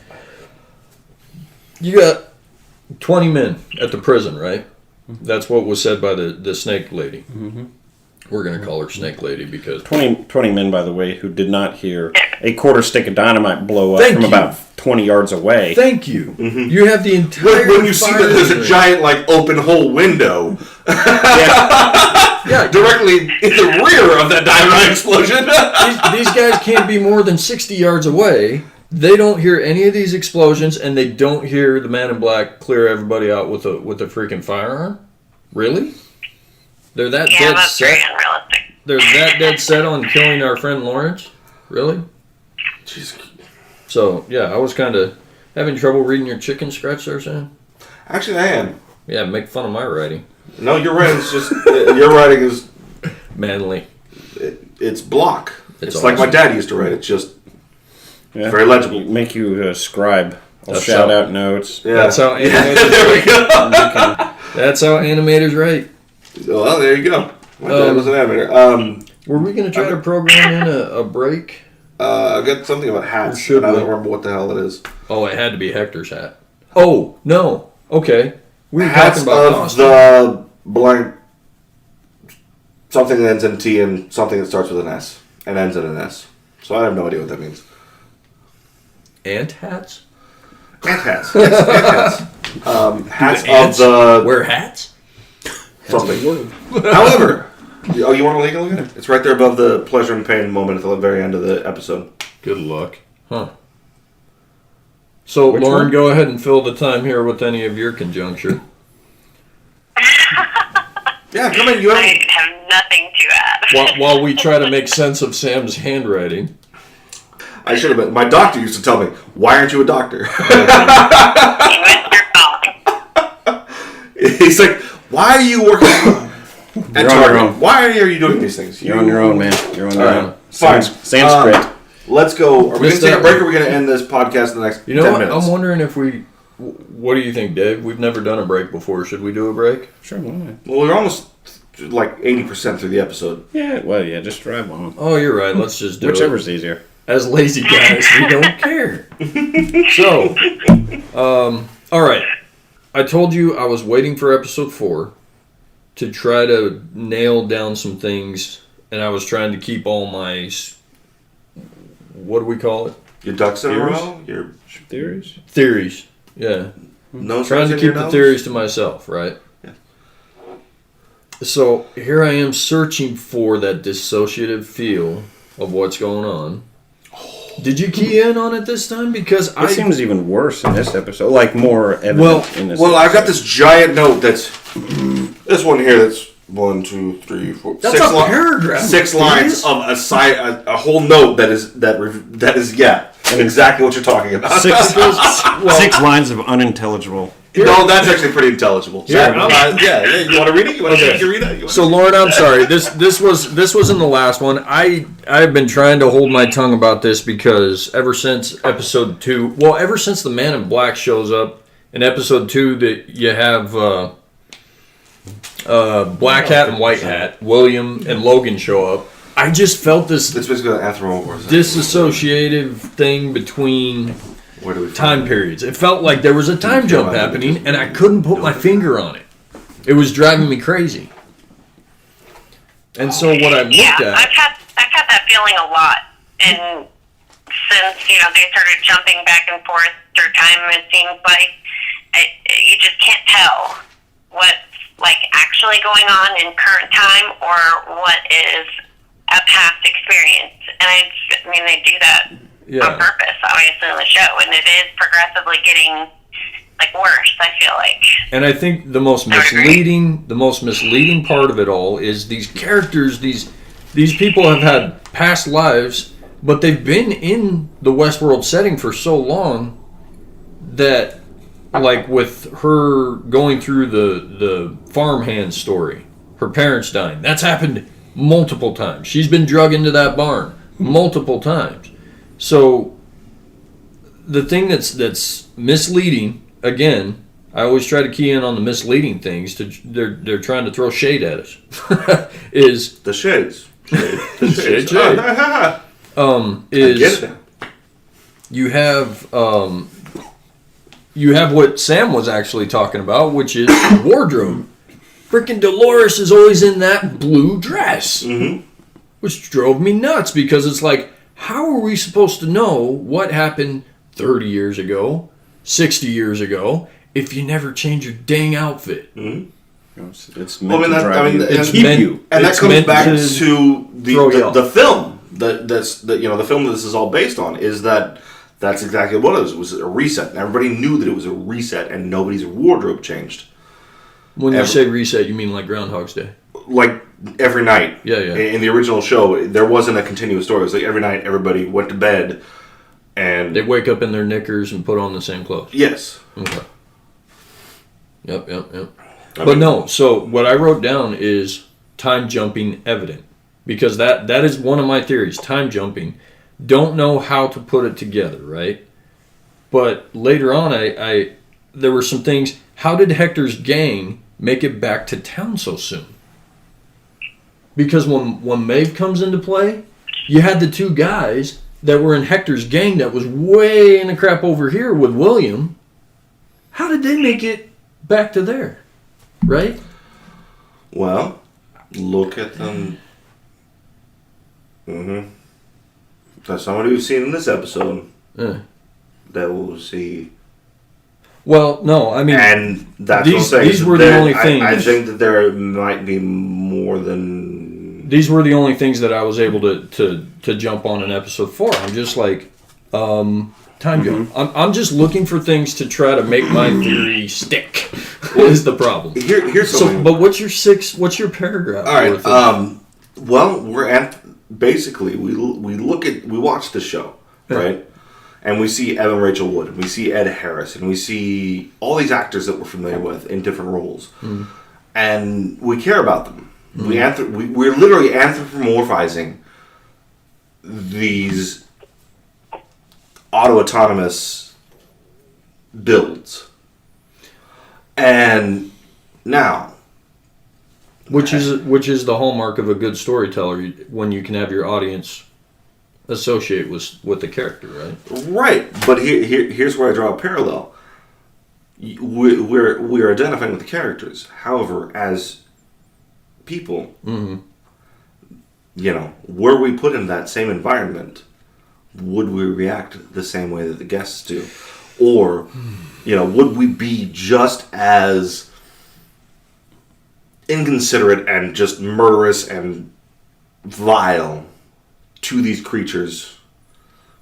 You got 20 men at the prison, right? That's what was said by the snake lady. Mm-hmm. We're going to call her Snake Lady because... 20 men, by the way, who did not hear a quarter stick of dynamite blow up from about 20 yards away. Thank you. Mm-hmm. You have the entire... When you see that there's a giant, open hole window directly in the rear of that dynamite explosion. These guys can't be more than 60 yards away. They don't hear any of these explosions, and they don't hear the man in black clear everybody out with a freaking firearm. Really? They're that dead set. They're that dead set on killing our friend Lawrence. Really? Jeez. So yeah, I was kind of having trouble reading your chicken scratch there, Sam. Actually, I am. Yeah, make fun of my writing. No, your writing's just your writing is manly. It's block. It's awesome. like my dad used to write. It's just. Yeah. Very legible. Make you a scribe Shout out notes. Yeah. That's how animators there we go. That's how animators write. Well, there you go. My dad was an animator. Were we going to try to program in a break? I got something about hats, and I don't remember what the hell it is. Oh, it had to be Hector's hat. Oh, no. Okay. We were Hats talking about of costume. the blank, something that ends in T and something that starts with an S and ends in an S. So I have no idea what that means. Ant hats? Ant hats. Yes, ant hats. Hats the ants of the... wear hats? Something. However... Oh, you want to take a look at it? It's right there above the pleasure and pain moment at the very end of the episode. Good luck. Huh. So, Which Lauren, one? go ahead and fill the time here with any of your conjuncture. Yeah, come in. You I have nothing to add. While we try to make sense of Sam's handwriting. I should have been. My doctor used to tell me, "Why aren't you a doctor?" He's like, "Why are you working at Target? Why are you doing these things? You're on your own, man. You're on your own. Fine. Sanskrit. Let's go. Are we going to take a break, or are we going to end this podcast in the next 10 what? minutes? I'm wondering if we... What do you think, Dave? We've never done a break before. Should we do a break? Sure, why not? Well, we're almost like 80% through the episode. Yeah, well, yeah, just drive on. Oh, you're right. Let's just do Whichever's easier. As lazy guys, we don't care. So, all right. I told you I was waiting for episode 4 to try to nail down some things, and I was trying to keep all my... What do we call it? Your ducks in a Theories? row? Your Theories? Theories. Yeah. nose Trying to in keep your the nose? theories to myself, right? Yeah. So here I am searching for that dissociative feel of what's going on. Did you key in on it this time? Because It seems even worse in this episode. Like, more evident in this Well, episode. I've got this giant note that's... This one here that's 1, 2, 3, 4... That's six a paragraph. 6 lines of a whole note that is exactly what you're talking about. 6 lines of unintelligible. No, that's actually pretty intelligible. Here, You want to read it? You want to read it? So Lauren, I'm sorry. This was in the last one. I've been trying to hold my tongue about this because ever since episode 2, well, ever since the Man in Black shows up in episode 2, that you have Black Hat and White Hat, William and Logan show up. I just felt this It's basically an anthropomorphism. disassociative thing between Where do we find time it? periods. It felt like there was a time jump happening, and I couldn't put my finger on it. It was driving me crazy. And so what I looked Yeah, at, I've had that feeling a lot, and since they started jumping back and forth through time, it seems like you just can't tell what's actually going on in current time or what is a past experience. And I mean they do that on purpose, obviously, in the show, and it is progressively getting worse, I feel like. and I think the most misleading part of it all is these characters, these people have had past lives, but they've been in the Westworld setting for so long that, like with her going through the farmhand story, her parents dying, that's happened multiple times. She's been drug into that barn multiple times. So the thing that's misleading, again, I always try to key in on the misleading things. They're trying to throw shade at us. Is The shades. The shades. Shade. I Is get it now. you have what Sam was actually talking about, which is wardrobe. Freaking Dolores is always in that blue dress, which drove me nuts because it's like, how are we supposed to know what happened 30 years ago, 60 years ago, if you never change your dang outfit? It's meant to drive you. it's Keep meant- you. And that it's comes meant back to to throw you off. the film. The film that this is all based on is that's exactly what it was. It was a reset. And everybody knew that it was a reset, and nobody's wardrobe changed. When you say reset, you mean like Groundhog's Day? Like every night. Yeah. In the original show, there wasn't a continuous story. It was like every night everybody went to bed, and They wake up in their knickers and put on the same clothes. yes. Okay. Yep. But no, so what I wrote down is time jumping evident. Because that is one of my theories, time jumping. Don't know how to put it together, right? But later on, there were some things. How did Hector's gang make it back to town so soon? Because when Maeve comes into play, you had the two guys that were in Hector's gang that was way in the crap over here with William. How did they make it back to there? Right? Well, look at them. That's somebody who's seen in this episode that will see. Well, no, I mean, and that's these were the only things. I think that there might be more than. These were the only things that I was able to jump on in episode 4. I'm just like, time jump. I'm just looking for things to try to make my theory stick. Is the problem? Here's something. But what's your paragraph? All right. Well, we're at basically we watch the show, right? And we see Evan Rachel Wood, and we see Ed Harris, and we see all these actors that we're familiar with in different roles, and we care about them. We're literally anthropomorphizing these auto-autonomous builds, and now, which is the hallmark of a good storyteller, when you can have your audience associate with the character, right? Right, but here's where I draw a parallel. We're identifying with the characters. However, as people, were we put in that same environment, would we react the same way that the guests do? Or, would we be just as inconsiderate and just murderous and vile to these creatures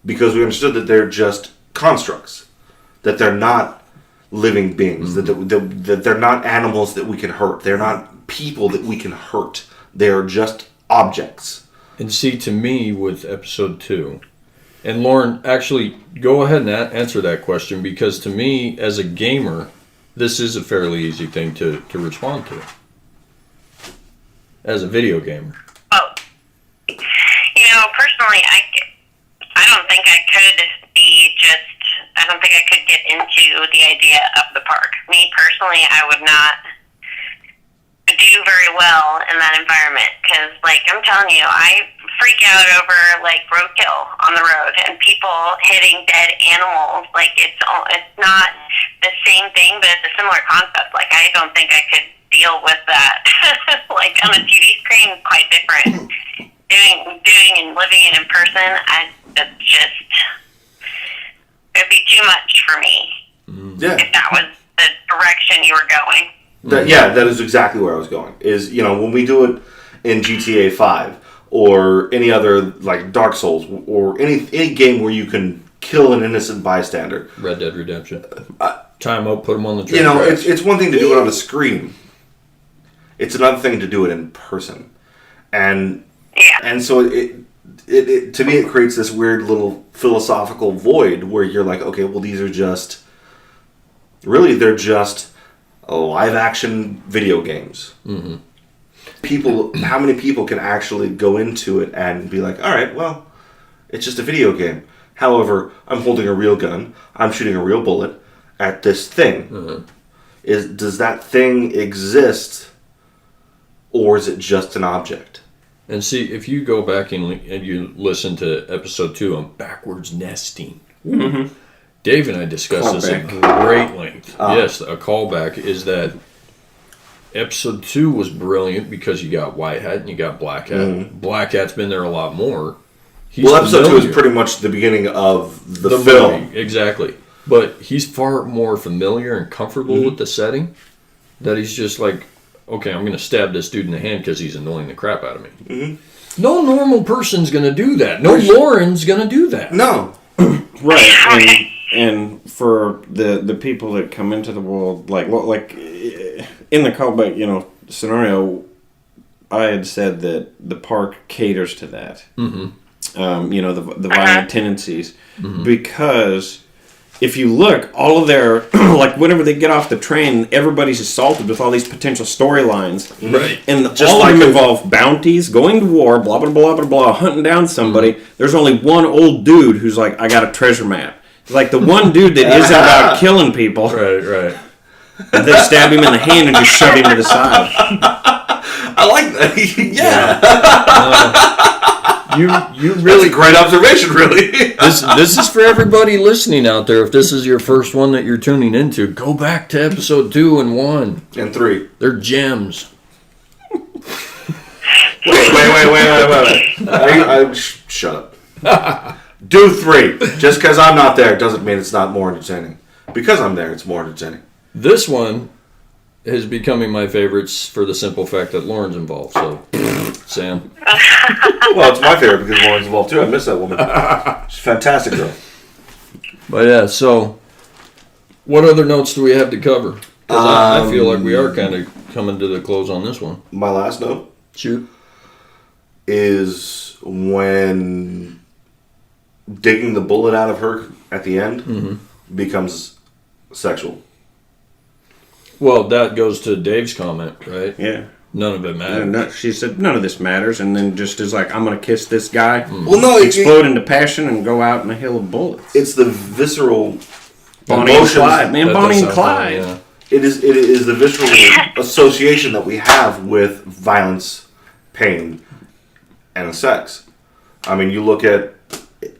because we understood that they're just constructs, that they're not living beings, that they're not animals that we can hurt, they're not people that we can hurt, they're just objects. And see, to me, with episode 2, and Lauren, actually, go ahead and answer that question, because to me, as a gamer, this is a fairly easy thing to respond to. As a video gamer. Personally, I don't think I could get into the idea of the park. Me personally, I would not do very well in that environment because, I'm telling you, I freak out over roadkill on the road and people hitting dead animals. It's not the same thing, but it's a similar concept. I don't think I could deal with that. On a TV screen, it's quite different. Doing and living it in person, it'd be too much for me. Yeah. If that was the direction you were going. That is exactly where I was going. Is, when we do it in GTA 5 or any other, Dark Souls or any game where you can kill an innocent bystander. Red Dead Redemption. Time out, put them on the train. It's one thing to do it on a screen. It's another thing to do it in person. And so it to me it creates this weird little philosophical void where you're like, okay, well, these are just they're just live action video games. How many people can actually go into it and be like, all right, well, it's just a video game. However, I'm holding a real gun, I'm shooting a real bullet at this thing. Does that thing exist, or is it just an object? And see, if you go back and you listen to episode 2 on backwards nesting, Dave and I discussed this at great length. Yes, a callback is that episode 2 was brilliant because you got White Hat and you got Black Hat. Black Hat's been there a lot more. Episode 2 is pretty much the beginning of the film. Movie, exactly. But he's far more familiar and comfortable with the setting that he's just like, okay, I'm going to stab this dude in the hand because he's annoying the crap out of me. No normal person's going to do that. No Lauren's going to do that. No. Right. And for the people that come into the world, in the callback, scenario, I had said that the park caters to that. The violent tendencies. Because if you look, all of their, whenever they get off the train, everybody's assaulted with all these potential storylines. Right. And all of them involve bounties, going to war, blah, blah, blah, blah, blah, hunting down somebody. There's only one old dude who's like, I got a treasure map. Like the one dude that isn't about killing people. Right. And they stab him in the hand and just shove him to the side. I like that. You Really really great observation, really. this is for everybody listening out there. If this is your first one that you're tuning into, go back to episode 2 and 1. And 3. They're gems. Wait. Shut up. Do 3. Just because I'm not there doesn't mean it's not more entertaining. Because I'm there, it's more entertaining. This one is becoming my favorites for the simple fact that Lauren's involved. So, Sam. Well, it's my favorite because Lauren's involved too. I miss that woman. She's a fantastic girl. But yeah, so what other notes do we have to cover? 'Cause I feel like we are kind of coming to the close on this one. My last note Shoot. is when digging the bullet out of her at the end becomes sexual. Well, that goes to Dave's comment, right? Yeah. None of it matters. She said, none of this matters, and then just is like, I'm going to kiss this guy, Well, no, explode into passion, and go out in a hill of bullets. it's the visceral Bonnie and emotions. Clyde, man, That Bonnie does and sound Clyde. funny, yeah. It is the visceral association that we have with violence, pain, and sex. I mean, you look at,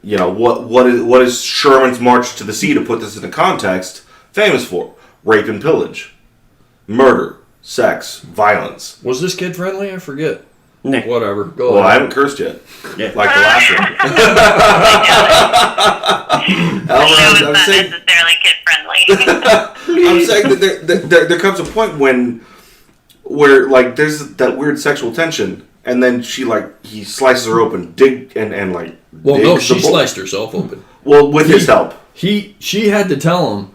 what is Sherman's March to the Sea, to put this into context, famous for? Rape and pillage, murder, sex, violence. Was this kid friendly? I forget. Nah. Whatever. Go Well, I ahead. haven't cursed yet, Yeah. like the last one. The show is I'm not saying, necessarily kid friendly. I'm saying that there comes a point where like there's that weird sexual tension, and then he slices her open, Well, no, digs she the bull- sliced herself open. Well, with his help. She had to tell him,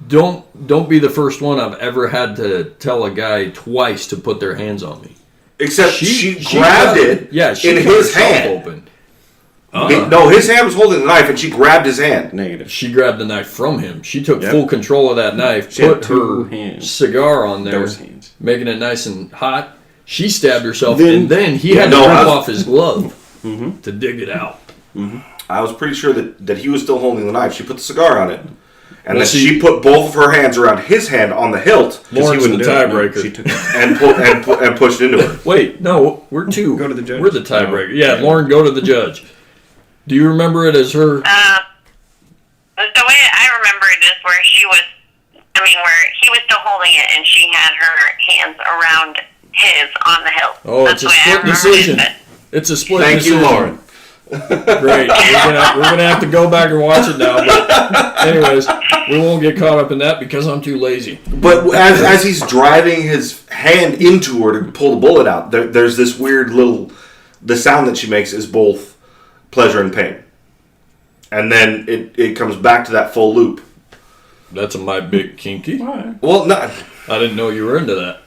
don't be the first one I've ever had to tell a guy twice to put their hands on me. Except she grabbed it she in cut his herself hand. open. No, his hand was holding the knife, and she grabbed his hand. Negative. She grabbed the knife from him. She took Yep. full control of that knife, She had put two her hands. cigar on there, Those hands. making it nice and hot. She stabbed herself, Then- and then he had to no, rip I was- off his glove to dig it out. I was pretty sure that he was still holding the knife. She put the cigar on it. And Well, then see- she put both of her hands around his hand on the hilt Lauren's the wouldn't do it. No, tiebreaker. she took it. and pushed into her. Wait, no, we're two. Go to the judge. We're the tiebreaker. No. Yeah, Lauren, go to the judge. Do you remember it as her? The way I remember it is where where he was still holding it and she had her hands around his on the hilt. Oh, That's it's a the way I split remember decision. it. It's a split Thank decision. you, Lauren. Great. We're gonna have to go back and watch it now. But anyways, we won't get caught up in that because I'm too lazy. But as he's driving his hand into her to pull the bullet out, there's this weird the sound that she makes is both pleasure and pain. And then it comes back to that full loop. That's my big kinky. Well, no, I didn't know you were into that.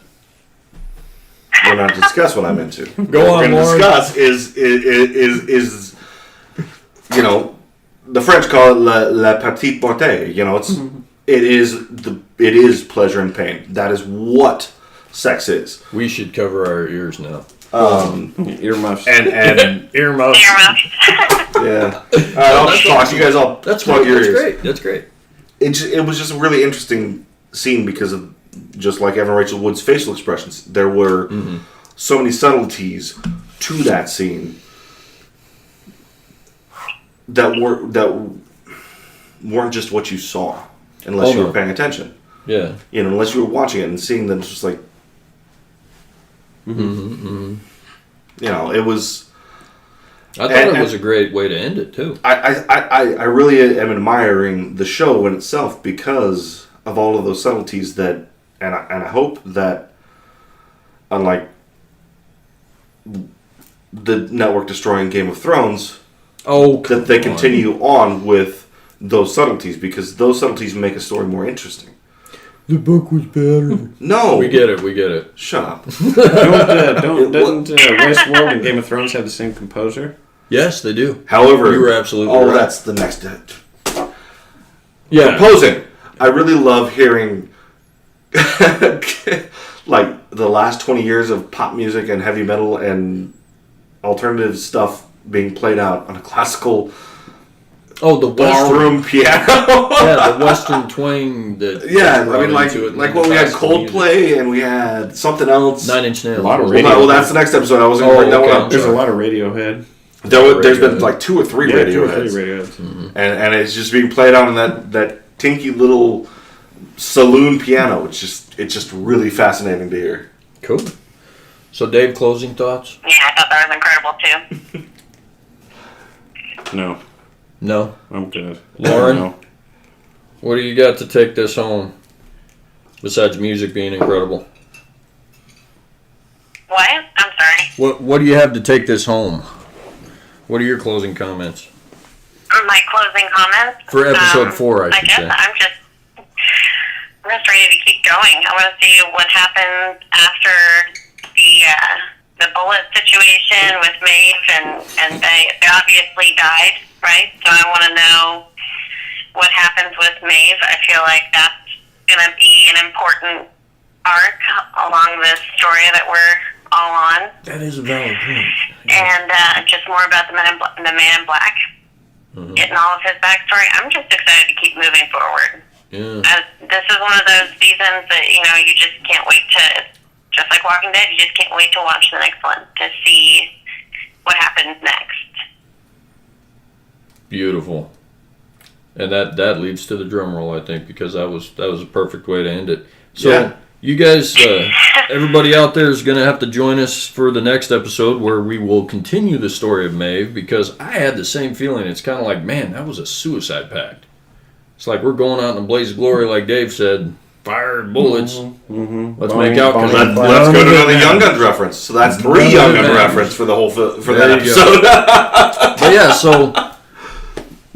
we're not to discuss what I'm into. Go what on, we're Lauren. going to discuss is the French call it la petite beauté. It is pleasure and pain. That is what sex is. We should cover our ears now. Earmuffs. And Earmuffs. Earmuffs. yeah. I'll just talk. You guys all That's plug great. your That's ears. great. That's great. It was just a really interesting scene because of just like Evan Rachel Wood's facial expressions. There were so many subtleties to that scene that weren't just what you saw unless you were paying attention. Yeah. Unless you were watching it and seeing them, it's just like it was. I thought it was a great way to end it too. I really am admiring the show in itself because of all of those subtleties that, and I hope that, unlike the network destroying Game of Thrones, that they continue on with those subtleties because those subtleties make a story more interesting. The book was better. No, We get it. Shut up. Doesn't Westworld and Game of Thrones have the same composer? Yes, they do. However, you were absolutely right. that's the next. Yeah. Composing. I really love hearing like the last 20 years of pop music and heavy metal and alternative stuff being played out on a classical Oh, the ballroom piano. Yeah, the Western twang. Like when we had Coldplay and we had something else. 9 Inch Nails. A lot of well, that's the next episode. I wasn't going to bring that one up. There's a lot of Radiohead. There's been like 2 or 3 Radioheads. Mm-hmm. And it's just being played on that tinky little saloon piano. It's just really fascinating to hear. Cool. So, Dave, closing thoughts? Yeah, I thought that was incredible too. No, I'm good. Lauren, No. What do you got to take this home? Besides music being incredible. What? I'm sorry. What do you have to take this home? What are your closing comments? My closing comments? For episode 4, I should say. I'm just ready to keep going. I want to see what happens after the bullet situation with Maeve, and they obviously died, right? So I want to know what happens with Maeve. I feel like that's going to be an important arc along this story that we're all on. That is a valid point. And just more about the Man in Black, getting all of his backstory. I'm just excited to keep moving forward. Yeah. This is one of those seasons that, you just can't wait to, just like Walking Dead, you just can't wait to watch the next one to see what happens next. Beautiful. And that leads to the drum roll, I think, because that was a perfect way to end it. So you guys, everybody out there is going to have to join us for the next episode where we will continue the story of Maeve, because I had the same feeling. It's kind of like, man, that was a suicide pact. It's like we're going out in a blaze of glory, like Dave said, fired bullets. Let's make out. Let's go to another Young Guns reference. So that's 3 Young Guns reference for the whole for that episode. But yeah, so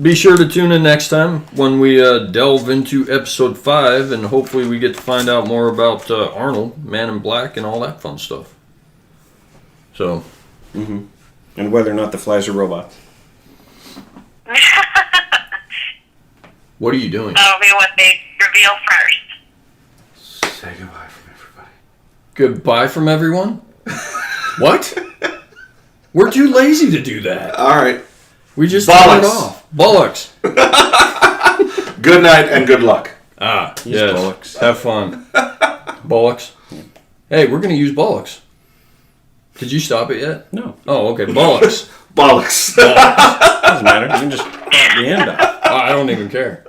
be sure to tune in next time when we delve into episode 5, and hopefully we get to find out more about Arnold, Man in Black, and all that fun stuff. So, And whether or not the flies are robots. what are you doing? That'll be what they reveal first. Say goodbye from everybody. Goodbye from everyone? What? We're too lazy to do that. All right. We just Bollocks. turn it off. Bollocks. Good night and good luck. Yes. bollocks. Have fun. Bollocks. Hey, we're going to use bollocks. Did you stop it yet? No. Oh, okay. Bollocks. Bollocks. Doesn't matter. You can just cut the end off. I don't even care.